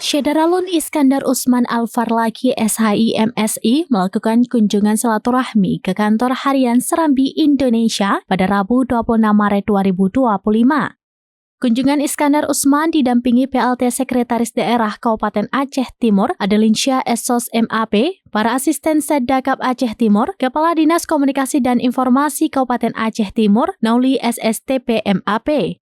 Syederalun Iskandar Usman Al-Farlaki SHI MSI melakukan kunjungan silaturahmi ke kantor harian Serambi Indonesia pada Rabu 26 Maret 2025. Kunjungan Iskandar Usman didampingi PLT Sekretaris Daerah Kabupaten Aceh Timur, Adelinsyah Esos MAP, para asisten Setdakap Aceh Timur, Kepala Dinas Komunikasi dan Informasi Kabupaten Aceh Timur, Nauli SSTP MAP.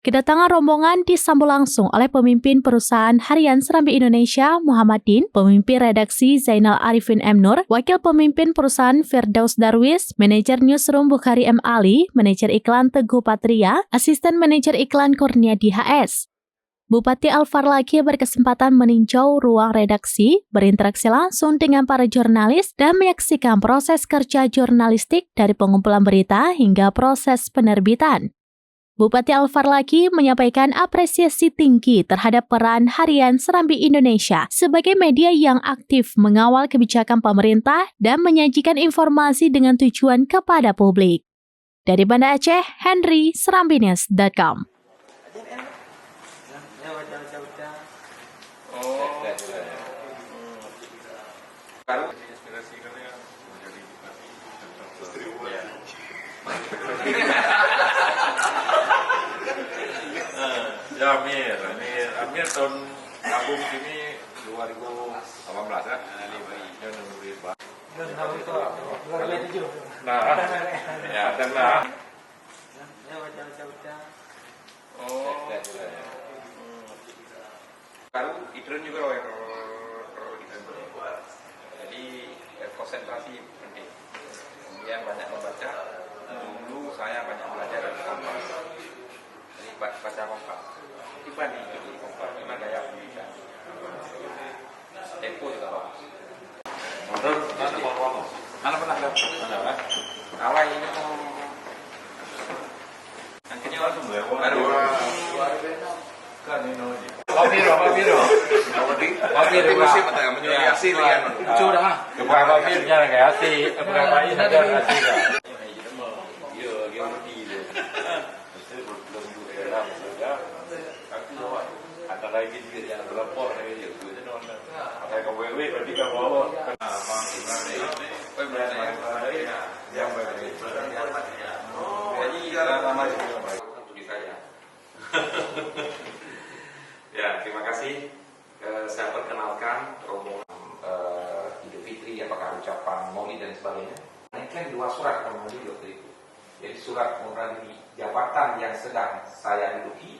Kedatangan rombongan disambut langsung oleh pemimpin perusahaan harian Serambi Indonesia Muhammad Din, pemimpin redaksi Zainal Arifin M. Nur, wakil pemimpin perusahaan Firdaus Darwis, manajer newsroom Bukhari M. Ali, manajer iklan Teguh Patria, asisten manajer iklan Kurniadi HS. Bupati Al-Farlaki berkesempatan meninjau ruang redaksi, berinteraksi langsung dengan para jurnalis, dan menyaksikan proses kerja jurnalistik dari pengumpulan berita hingga proses penerbitan. Bupati Al-Farlaki menyampaikan apresiasi tinggi terhadap peran harian Serambi Indonesia sebagai media yang aktif mengawal kebijakan pemerintah dan menyajikan informasi dengan tujuan kepada publik. Dari Banda Aceh, Henry, serambinews.com. Ya Amir tahun album ini 2018 ya. Nah, ya dan nah. Oh. Baru Idrun juga loh jadi konsentrasi penting. Kemudian banyak membaca. Dulu saya banyak belajar dari Kompas. Jadi baca Kompas. Tiba di Kompas, gimana gaya pendidikan. Tempo juga bagus. Mana pernah ada? Awal ini akhirnya langsung baru. Kan ini. Wapiro masih menyuliasi dengan curang. Kepada wapirnya kayak asli, berapa ini ada asli. Ada lagi yang berlapor lagi itu nonton. Kayak ke WW berarti ke bawah. Yang jadi lama juga baik untuk saya. Ya, terima kasih. Saya perkenalkan rombongan Idul Fitri, apakah ucapan Maulid dan sebagainya. Ini kan dua surat Maulid waktu itu. Jadi surat mengenai jabatan yang sedang saya duduki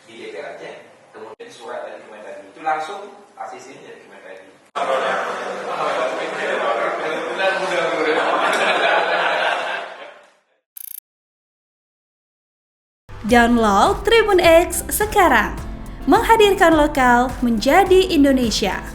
di DPR Aceh, kemudian surat dari Kemendagri itu langsung asisinya dari Kemendagri. Download Tribun X sekarang, menghadirkan lokal menjadi Indonesia.